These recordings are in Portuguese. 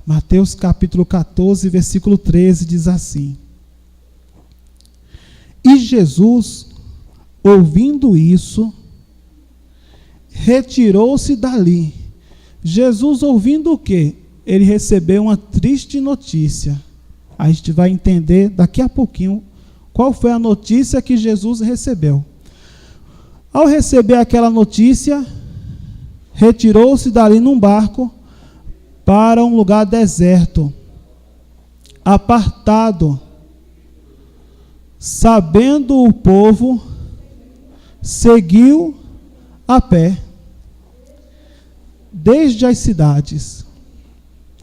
Mateus capítulo 14, versículo 13, diz assim: E Jesus, ouvindo isso, retirou-se dali. Jesus ouvindo o quê? Ele recebeu uma triste notícia. A gente vai entender daqui a pouquinho qual foi a notícia que Jesus recebeu. Ao receber aquela notícia, retirou-se dali num barco para um lugar deserto, apartado. Sabendo o povo, seguiu a pé, desde as cidades.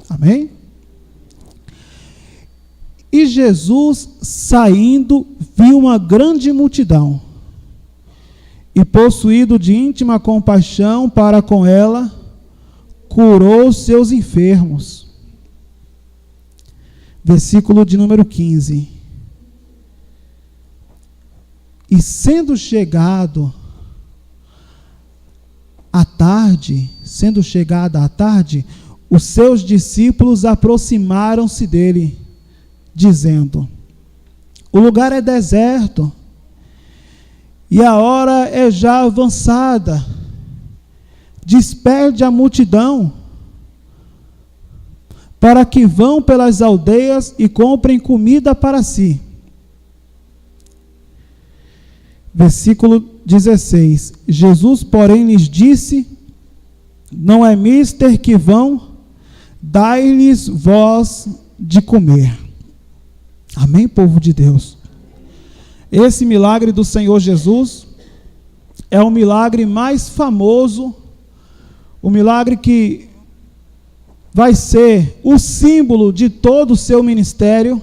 Amém? E Jesus, saindo, viu uma grande multidão, e possuído de íntima compaixão para com ela, curou seus enfermos. Versículo de número 15. E sendo chegada a tarde, os seus discípulos aproximaram-se dele, dizendo: o lugar é deserto, e a hora é já avançada. Despede a multidão, para que vão pelas aldeias e comprem comida para si. Versículo 16. Jesus, porém, lhes disse: não é mister que vão, dai-lhes vós de comer. Amém, povo de Deus? Esse milagre do Senhor Jesus é o milagre mais famoso, o milagre que vai ser o símbolo de todo o seu ministério,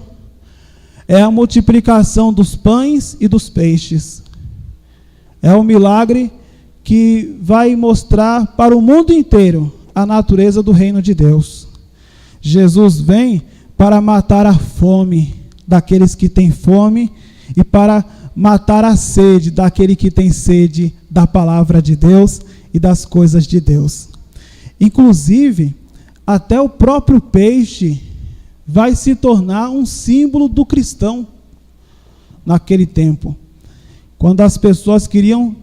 é a multiplicação dos pães e dos peixes. É um milagre que vai mostrar para o mundo inteiro a natureza do reino de Deus. Jesus vem para matar a fome daqueles que têm fome e para matar a sede daquele que tem sede da palavra de Deus e das coisas de Deus. Inclusive, até o próprio peixe vai se tornar um símbolo do cristão naquele tempo. Quando as pessoas queriam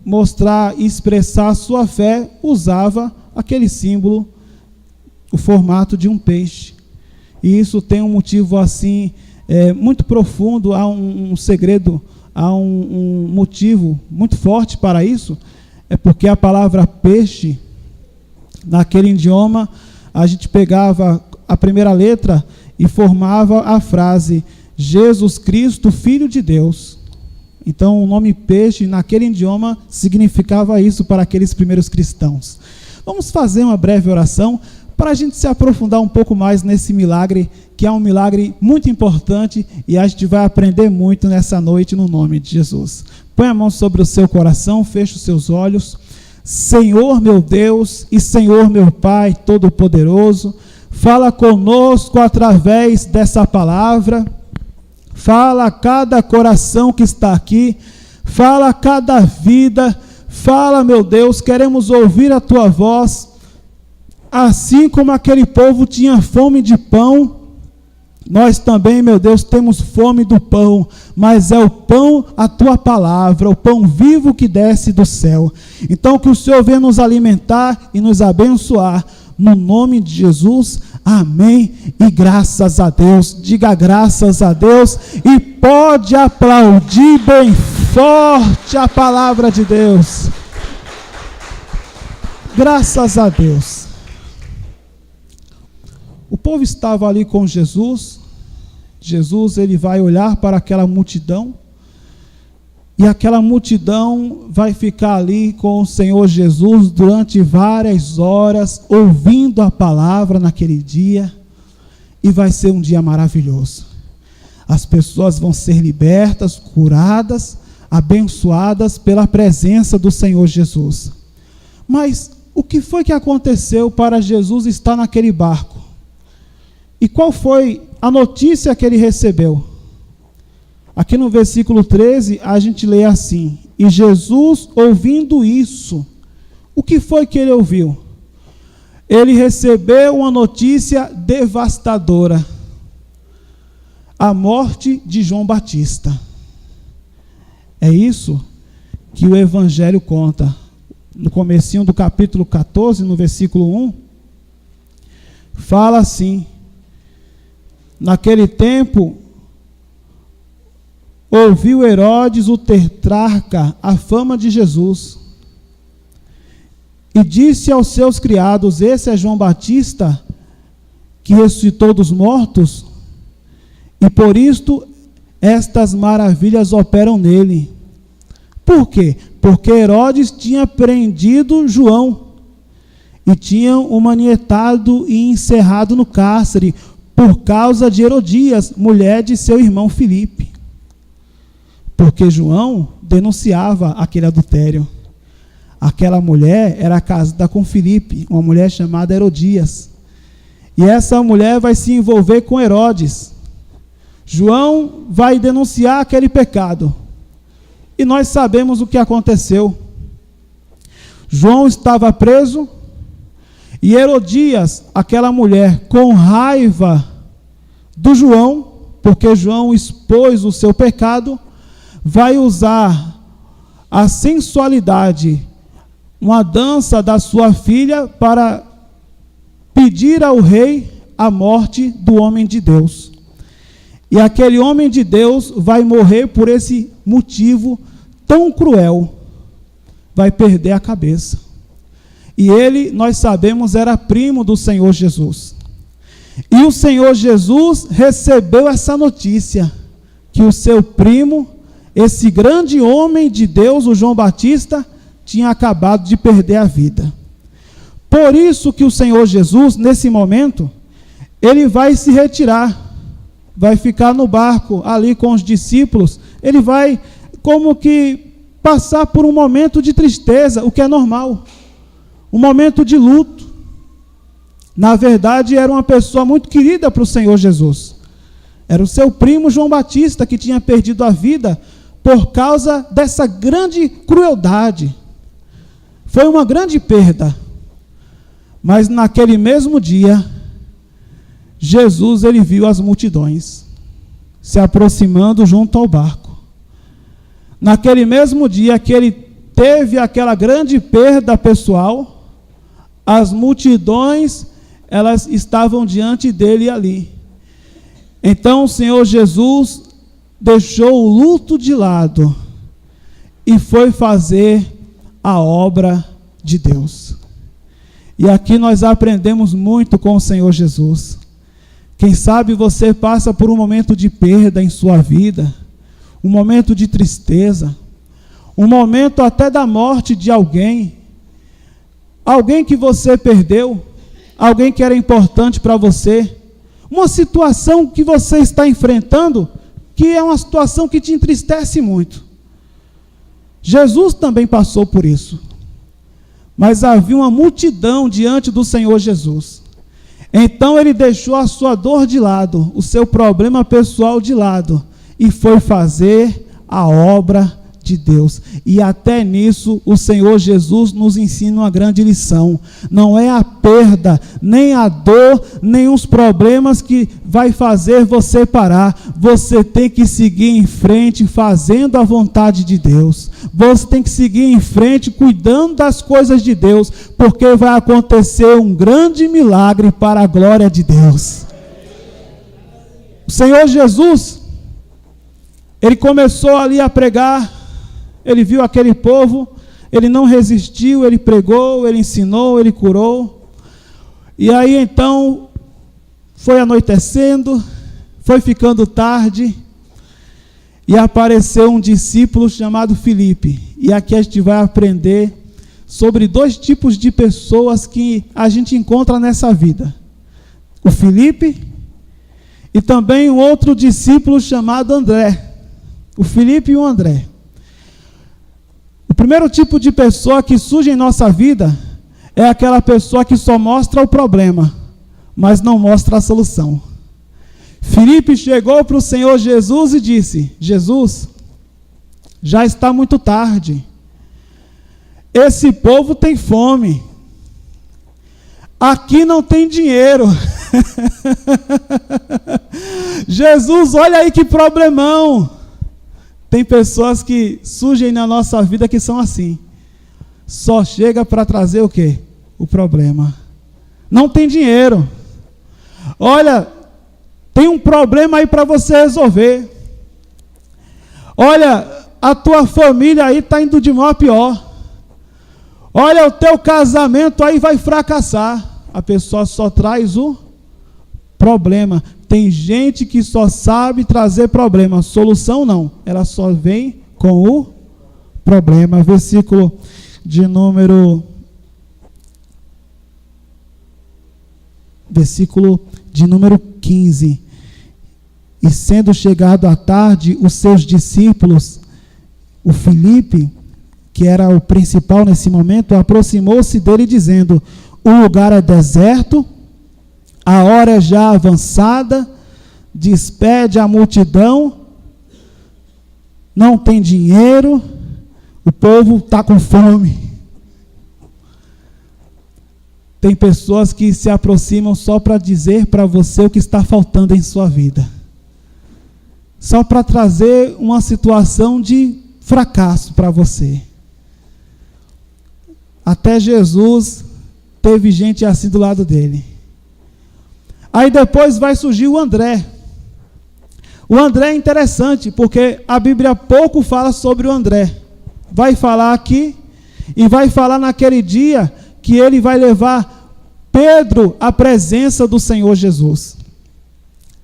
mostrar e expressar a sua fé, usava aquele símbolo, o formato de um peixe. E isso tem um motivo assim, muito profundo, há um segredo, há um motivo muito forte para isso, é porque a palavra peixe, naquele idioma, a gente pegava a primeira letra e formava a frase, Jesus Cristo, Filho de Deus. Então, o nome peixe, naquele idioma, significava isso para aqueles primeiros cristãos. Vamos fazer uma breve oração para a gente se aprofundar um pouco mais nesse milagre, que é um milagre muito importante e a gente vai aprender muito nessa noite no nome de Jesus. Põe a mão sobre o seu coração, feche os seus olhos. Senhor meu Deus e Senhor meu Pai Todo-Poderoso, fala conosco através dessa palavra. Fala a cada coração que está aqui, fala a cada vida, fala, meu Deus, queremos ouvir a Tua voz, assim como aquele povo tinha fome de pão, nós também, meu Deus, temos fome do pão, mas é o pão, a Tua palavra, o pão vivo que desce do céu. Então que o Senhor venha nos alimentar e nos abençoar, no nome de Jesus, amém, e graças a Deus, diga graças a Deus, e pode aplaudir bem forte a palavra de Deus, graças a Deus. O povo estava ali com Jesus, ele vai olhar para aquela multidão, e aquela multidão vai ficar ali com o Senhor Jesus durante várias horas, ouvindo a palavra naquele dia, e vai ser um dia maravilhoso. As pessoas vão ser libertas, curadas, abençoadas pela presença do Senhor Jesus. Mas o que foi que aconteceu para Jesus estar naquele barco? E qual foi a notícia que ele recebeu? Aqui no versículo 13, a gente lê assim: e Jesus, ouvindo isso, o que foi que ele ouviu? ele recebeu uma notícia devastadora: a morte de João Batista. É isso que o Evangelho conta. No comecinho do capítulo 14, no versículo 1, fala assim: naquele tempo, ouviu Herodes o tetrarca a fama de Jesus, e disse aos seus criados: esse é João Batista, que ressuscitou dos mortos, e por isto estas maravilhas operam nele. Por quê? Porque Herodes tinha prendido João, e tinha o manietado e encerrado no cárcere, por causa de Herodias, mulher de seu irmão Filipe. Porque João denunciava aquele adultério. Aquela mulher era casada com Filipe, uma mulher chamada Herodias. E essa mulher vai se envolver com Herodes. João vai denunciar aquele pecado. E nós sabemos o que aconteceu. João estava preso, e Herodias, aquela mulher, com raiva do João, porque João expôs o seu pecado, vai usar a sensualidade, uma dança da sua filha, para pedir ao rei a morte do homem de Deus. E aquele homem de Deus vai morrer por esse motivo tão cruel, vai perder a cabeça. E ele, nós sabemos, era primo do Senhor Jesus. E o Senhor Jesus recebeu essa notícia, que o seu primo, esse grande homem de Deus, o João Batista, tinha acabado de perder a vida. Por isso que o Senhor Jesus, nesse momento, ele vai se retirar, vai ficar no barco ali com os discípulos, ele vai como que passar por um momento de tristeza, o que é normal, um momento de luto. Na verdade, era uma pessoa muito querida para o Senhor Jesus. Era o seu primo João Batista, que tinha perdido a vida por causa dessa grande crueldade. Foi uma grande perda. Mas naquele mesmo dia, Jesus, ele viu as multidões se aproximando junto ao barco. Naquele mesmo dia que ele teve aquela grande perda pessoal, as multidões, elas estavam diante dele ali. Então o Senhor Jesus deixou o luto de lado e foi fazer a obra de Deus. E aqui nós aprendemos muito com o Senhor Jesus. Quem sabe você passa por um momento de perda em sua vida, um momento de tristeza, um momento até da morte de alguém que você perdeu, alguém que era importante para você, uma situação que você está enfrentando, que é uma situação que te entristece muito. Jesus também passou por isso, mas havia uma multidão diante do Senhor Jesus. Então ele deixou a sua dor de lado, o seu problema pessoal de lado, e foi fazer a obra de Deus. E até nisso o Senhor Jesus nos ensina uma grande lição. Não é a perda, nem a dor, nem os problemas que vai fazer você parar. Você tem que seguir em frente fazendo a vontade de Deus. Você tem que seguir em frente cuidando das coisas de Deus, porque vai acontecer um grande milagre para a glória de Deus. O Senhor Jesus, ele começou ali a pregar. Ele viu aquele povo, ele não resistiu, ele pregou, ele ensinou, ele curou. E aí então, foi anoitecendo, foi ficando tarde, e apareceu um discípulo chamado Filipe. E aqui a gente vai aprender sobre dois tipos de pessoas que a gente encontra nessa vida. O Filipe e também um outro discípulo chamado André. O Filipe e o André. O primeiro tipo de pessoa que surge em nossa vida é aquela pessoa que só mostra o problema, mas não mostra a solução. Filipe chegou para o Senhor Jesus e disse: Jesus, já está muito tarde. Esse povo tem fome. aqui não tem dinheiro. Jesus, olha aí que problemão. Tem pessoas que surgem na nossa vida que são assim. Só chega para trazer o quê? O problema. Não tem dinheiro. Olha, tem um problema aí para você resolver. Olha, a tua família aí está indo de mal a pior. Olha, o teu casamento aí vai fracassar. A pessoa só traz o problema. Tem gente que só sabe trazer problema. Solução não. Ela só vem com o problema. Versículo de número 15. E sendo chegado à tarde, os seus discípulos, o Filipe, que era o principal nesse momento, aproximou-se dele dizendo: o lugar é deserto, a hora é já avançada, despede a multidão, não tem dinheiro, o povo está com fome. Tem pessoas que se aproximam só para dizer para você o que está faltando em sua vida. Só para trazer uma situação de fracasso para você. Até Jesus teve gente assim do lado dele. Aí depois vai surgir o André. O André é interessante, porque a Bíblia pouco fala sobre o André. Vai falar aqui, e vai falar naquele dia, que ele vai levar Pedro à presença do Senhor Jesus.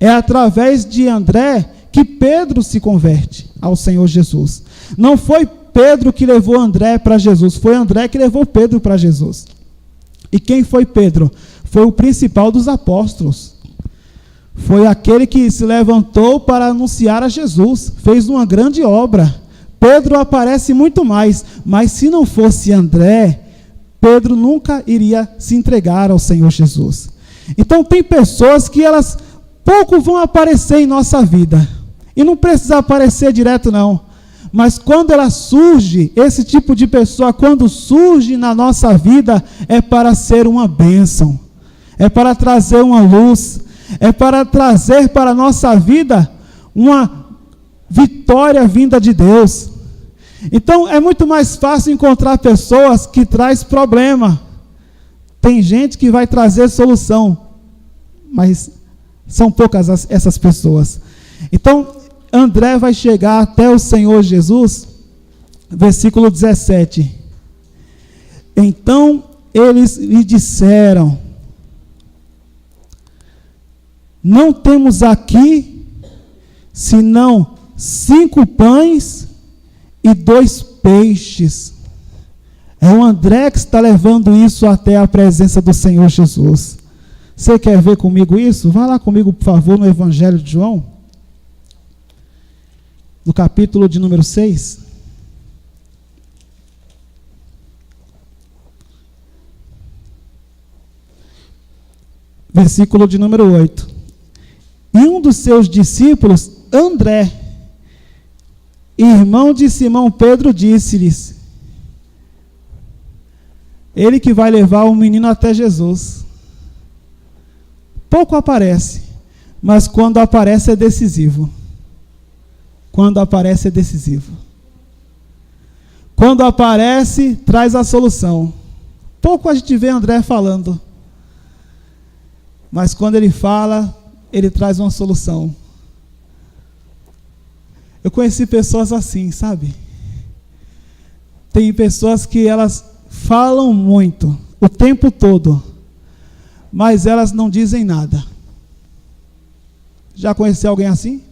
É através de André que Pedro se converte ao Senhor Jesus. Não foi Pedro que levou André para Jesus, foi André que levou Pedro para Jesus. E quem foi Pedro? Foi o principal dos apóstolos. Foi aquele que se levantou para anunciar a Jesus, fez uma grande obra. Pedro aparece muito mais, mas se não fosse André, Pedro nunca iria se entregar ao Senhor Jesus. Então tem pessoas que elas pouco vão aparecer em nossa vida. E não precisa aparecer direto não. Mas quando ela surge, esse tipo de pessoa, quando surge na nossa vida, é para ser uma bênção. É para trazer uma luz. É para trazer para a nossa vida uma vitória vinda de Deus. Então é muito mais fácil encontrar pessoas que trazem problema. Tem gente que vai trazer solução, mas são poucas essas pessoas. Então André vai chegar até o Senhor Jesus, versículo 17. Então eles lhe disseram: não temos aqui senão 5 pães e 2 peixes. É o André que está levando isso até a presença do Senhor Jesus. Você quer ver comigo isso? Vá lá comigo, por favor, no Evangelho de João, no capítulo de número 6. Versículo de número 8. E um dos seus discípulos, André, irmão de Simão Pedro, disse-lhes: ele que vai levar o menino até Jesus. Pouco aparece, mas quando aparece é decisivo. Quando aparece é decisivo. Quando aparece, traz a solução. Pouco a gente vê André falando, mas quando ele fala, ele traz uma solução. Eu conheci pessoas assim, sabe? Tem pessoas que elas falam muito, o tempo todo, mas elas não dizem nada. Já conheceu alguém assim?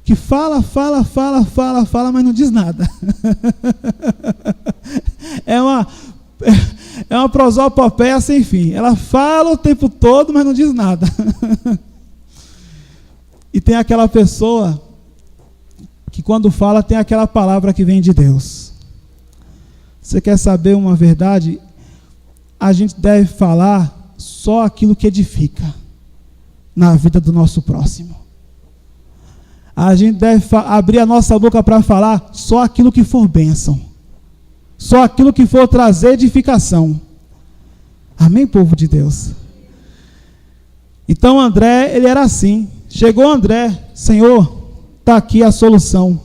Que fala, mas não diz nada. É uma prosopopeia sem fim. Ela fala o tempo todo, mas não diz nada. E tem aquela pessoa que quando fala tem aquela palavra que vem de Deus. Você quer saber uma verdade? A gente deve falar só aquilo que edifica na vida do nosso próximo. A gente deve abrir a nossa boca para falar só aquilo que for bênção. Só aquilo que for trazer edificação. Amém, povo de Deus? Então André, ele era assim. Chegou André, Senhor, está aqui a solução.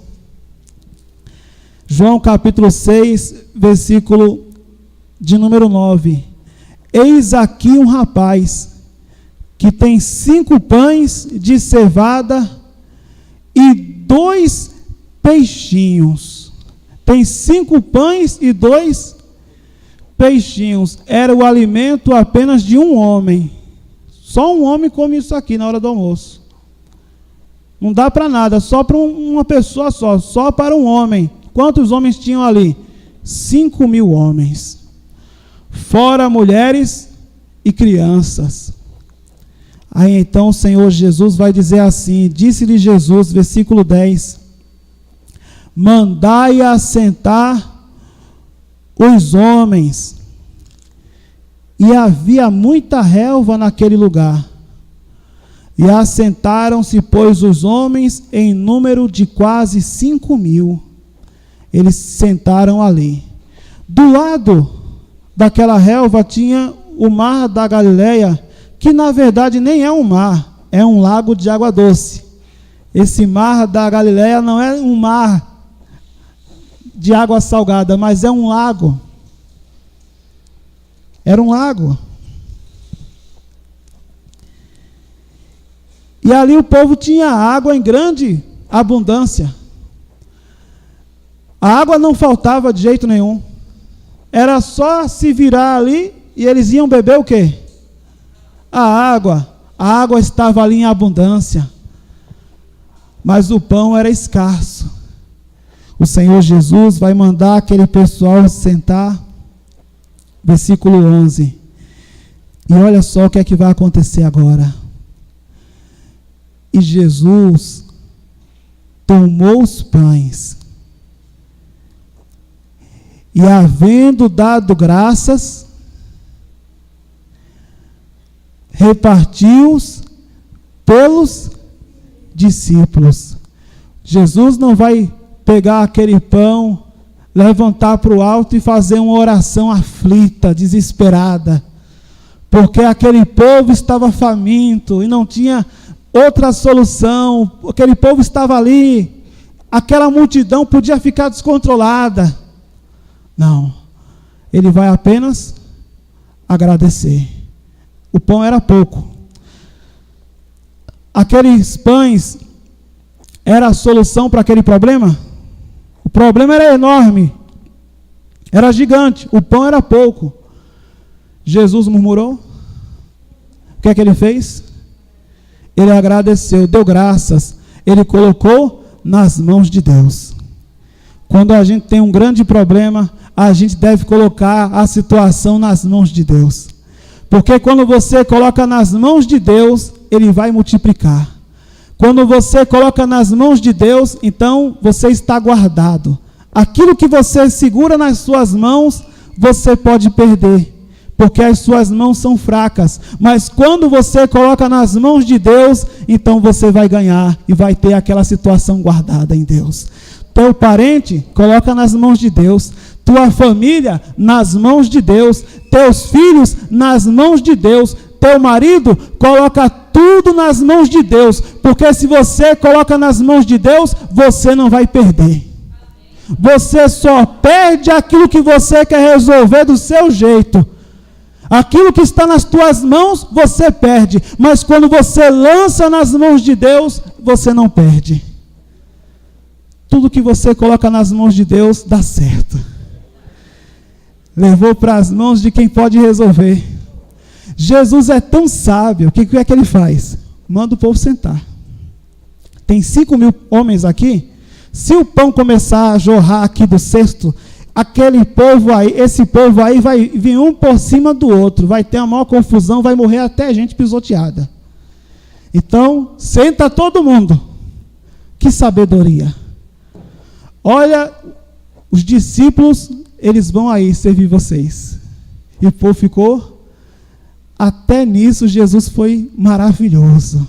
João capítulo 6, versículo de número 9. Eis aqui um rapaz que tem 5 pães de cevada e 2 peixinhos. Tem 5 pães e 2 peixinhos. Era o alimento apenas de um homem. Só um homem come isso aqui na hora do almoço. Não dá para nada, só para uma pessoa só para um homem. Quantos homens tinham ali? 5.000 homens. Fora mulheres e crianças. Aí então o Senhor Jesus vai dizer assim, disse-lhe Jesus, versículo 10, mandai assentar os homens. E havia muita relva naquele lugar. E assentaram-se, pois, os homens em número de quase 5.000. Eles sentaram ali. Do lado daquela relva tinha o mar da Galileia, que na verdade nem é um mar, é um lago de água doce. Esse mar da Galileia não é um mar de água salgada, mas é um lago. Era um lago. E ali o povo tinha água em grande abundância. A água não faltava de jeito nenhum. Era só se virar ali e eles iam beber o quê? A água. A água estava ali em abundância. Mas o pão era escasso. O Senhor Jesus vai mandar aquele pessoal sentar. Versículo 11. E olha só o que é que vai acontecer agora. E Jesus tomou os pães e, havendo dado graças, repartiu-os pelos discípulos. Jesus não vai pegar aquele pão, levantar para o alto e fazer uma oração aflita, desesperada, porque aquele povo estava faminto e não tinha outra solução. Aquele povo estava ali, aquela multidão podia ficar descontrolada. Não, ele vai apenas agradecer. O pão era pouco. Aqueles pães era a solução para aquele problema? O problema era enorme, era gigante, o pão era pouco. Jesus murmurou. O que é que ele fez? Ele agradeceu, deu graças, ele colocou nas mãos de Deus. Quando a gente tem um grande problema, a gente deve colocar a situação nas mãos de Deus. Porque quando você coloca nas mãos de Deus, ele vai multiplicar. Quando você coloca nas mãos de Deus, então você está guardado. Aquilo que você segura nas suas mãos, você pode perder, porque as suas mãos são fracas. Mas quando você coloca nas mãos de Deus, então você vai ganhar e vai ter aquela situação guardada em Deus. Teu parente, coloca nas mãos de Deus. Tua família, nas mãos de Deus. Teus filhos, nas mãos de Deus. Teu marido, coloca tudo nas mãos de Deus. Porque se você coloca nas mãos de Deus, você não vai perder. Você só perde aquilo que você quer resolver do seu jeito. Aquilo que está nas tuas mãos, você perde. Mas quando você lança nas mãos de Deus, você não perde. Tudo que você coloca nas mãos de Deus, dá certo. Levou para as mãos de quem pode resolver. Jesus é tão sábio, o que é que ele faz? Manda o povo sentar. Tem 5.000 homens aqui. Se o pão começar a jorrar aqui do cesto, aquele povo aí, esse povo aí vai vir um por cima do outro, vai ter a maior confusão, vai morrer até gente pisoteada. Então, senta todo mundo. Que sabedoria. Olha, os discípulos, eles vão aí servir vocês. E o povo ficou, até nisso Jesus foi maravilhoso.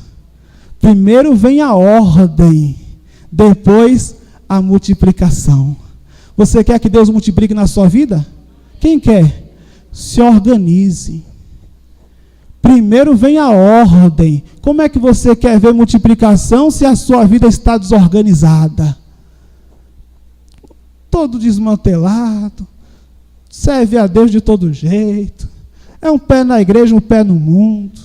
Primeiro vem a ordem, depois a multiplicação. Você quer que Deus multiplique na sua vida? Quem quer? Se organize. Primeiro vem a ordem. Como é que você quer ver multiplicação se a sua vida está desorganizada? Todo desmantelado, serve a Deus de todo jeito, é um pé na igreja, um pé no mundo,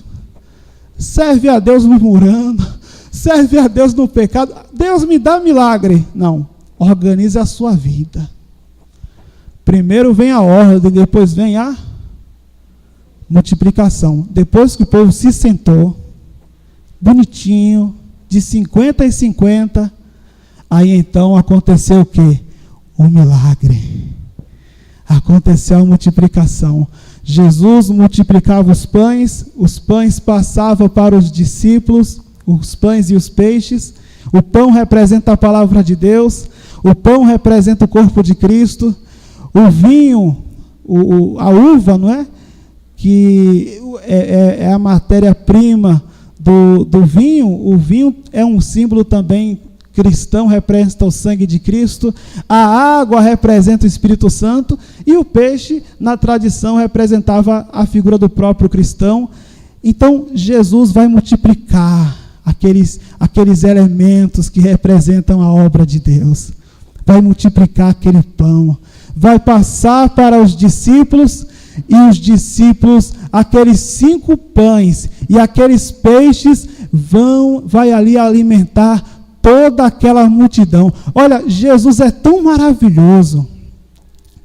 serve a Deus murmurando, serve a Deus no pecado. Deus me dá milagre. Não, organize a sua vida. Primeiro vem a ordem, depois vem a multiplicação. Depois que o povo se sentou, bonitinho, de 50 em 50, aí então aconteceu o quê? O milagre. Aconteceu a multiplicação. Jesus multiplicava os pães passavam para os discípulos, os pães e os peixes. O pão representa a palavra de Deus, o pão representa o corpo de Cristo, o vinho, a uva, não é? Que é a matéria-prima do vinho. O vinho é um símbolo também cristão, representa o sangue de Cristo. A água representa o Espírito Santo. E o peixe, na tradição, representava a figura do próprio cristão. Então, Jesus vai multiplicar aqueles elementos que representam a obra de Deus. Vai multiplicar aquele pão. Vai passar para os discípulos, e os discípulos, aqueles 5 pães e aqueles peixes, vai ali alimentar toda aquela multidão. Olha, Jesus é tão maravilhoso,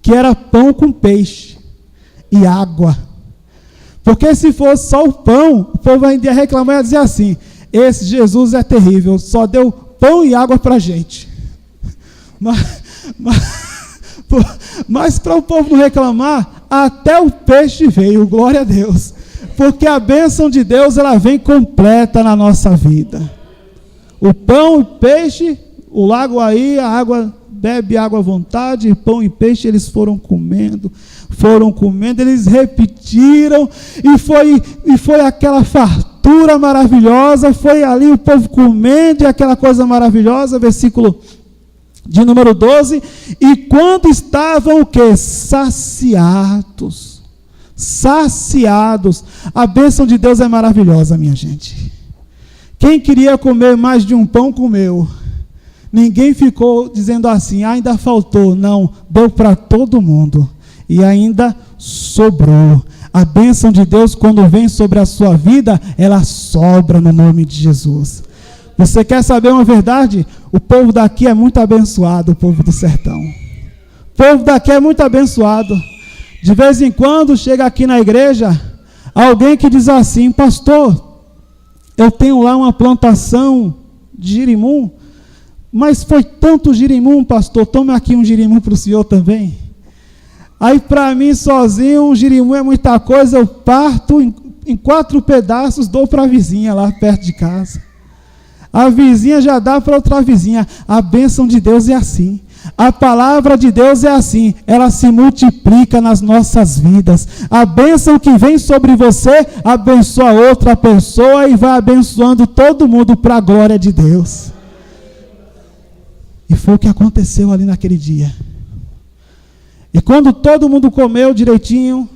que era pão com peixe e água. Porque se fosse só o pão, o povo ainda ia reclamar e ia dizer assim: esse Jesus é terrível, só deu pão e água para a gente. Mas para o povo não reclamar, até o peixe veio, glória a Deus. Porque a bênção de Deus, ela vem completa na nossa vida. O pão, o peixe, o lago aí, a água, bebe água à vontade, pão e peixe eles foram comendo, eles repetiram, e foi aquela fartura maravilhosa, foi ali o povo comendo, e aquela coisa maravilhosa, versículo de número 12, e quando estavam o quê? Saciados, a bênção de Deus é maravilhosa, minha gente. Quem queria comer mais de um pão, comeu. Ninguém ficou dizendo assim: ainda faltou. Não, deu para todo mundo. E ainda sobrou. A bênção de Deus, quando vem sobre a sua vida, ela sobra no nome de Jesus. Você quer saber uma verdade? O povo daqui é muito abençoado, o povo do sertão. O povo daqui é muito abençoado. De vez em quando chega aqui na igreja alguém que diz assim: pastor, eu tenho lá uma plantação de girimum, mas foi tanto girimum, pastor, tome aqui um girimum para o senhor também. Aí para mim sozinho, um girimum é muita coisa, eu parto em 4 pedaços, dou para a vizinha lá perto de casa. A vizinha já dá para outra vizinha. A bênção de Deus é assim. A palavra de Deus é assim. Ela se multiplica nas nossas vidas. A bênção que vem sobre você abençoa outra pessoa e vai abençoando todo mundo para a glória de Deus. E foi o que aconteceu ali naquele dia. E quando todo mundo comeu direitinho, o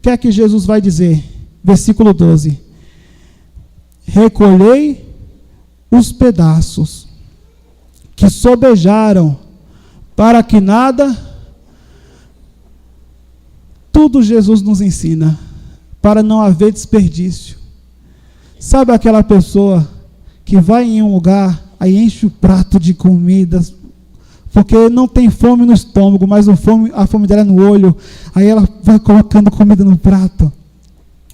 que é que Jesus vai dizer? Versículo 12. Recolhei os pedaços que sobejaram, para que nada. Tudo Jesus nos ensina, para não haver desperdício. Sabe aquela pessoa que vai em um lugar, aí enche o prato de comidas, porque não tem fome no estômago, mas a fome dela é no olho, aí ela vai colocando comida no prato,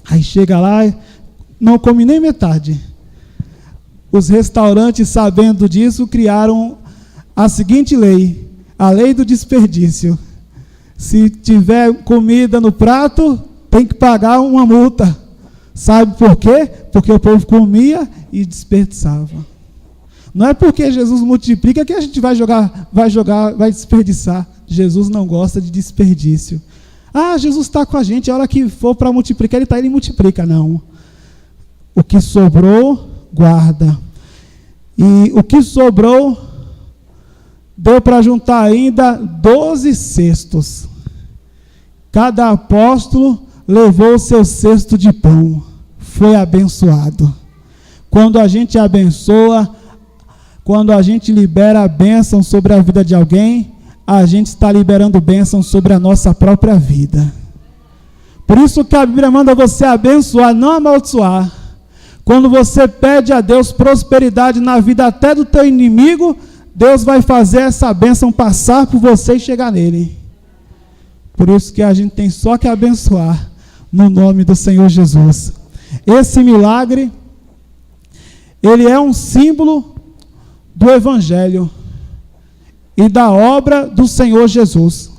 aí chega lá, não come nem metade. Os restaurantes, sabendo disso, criaram a seguinte lei: a lei do desperdício. Se tiver comida no prato, tem que pagar uma multa. Sabe por quê? Porque o povo comia e desperdiçava. Não é porque Jesus multiplica que a gente vai desperdiçar. Jesus não gosta de desperdício. Ah, Jesus está com a gente, a hora que for para multiplicar, ele multiplica. Não. O que sobrou, guarda. E o que sobrou, deu para juntar ainda 12 cestos. Cada apóstolo levou o seu cesto de pão. foi abençoado. Quando a gente abençoa, quando a gente libera a bênção sobre a vida de alguém, a gente está liberando bênção sobre a nossa própria vida. Por isso que a Bíblia manda você abençoar, não amaldiçoar. Quando você pede a Deus prosperidade na vida até do teu inimigo, Deus vai fazer essa bênção passar por você e chegar nele. Por isso que a gente tem só que abençoar no nome do Senhor Jesus. Esse milagre, ele é um símbolo do Evangelho e da obra do Senhor Jesus.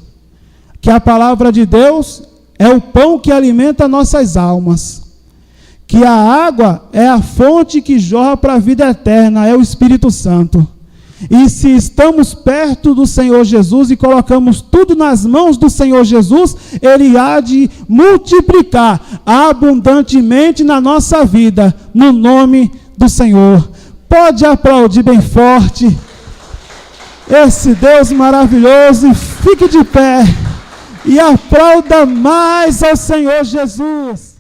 Que a palavra de Deus é o pão que alimenta nossas almas. Que a água é a fonte que jorra para a vida eterna, é o Espírito Santo. E se estamos perto do Senhor Jesus e colocamos tudo nas mãos do Senhor Jesus, Ele há de multiplicar abundantemente na nossa vida, no nome do Senhor. Pode aplaudir bem forte esse Deus maravilhoso, fique de pé e aplauda mais ao Senhor Jesus.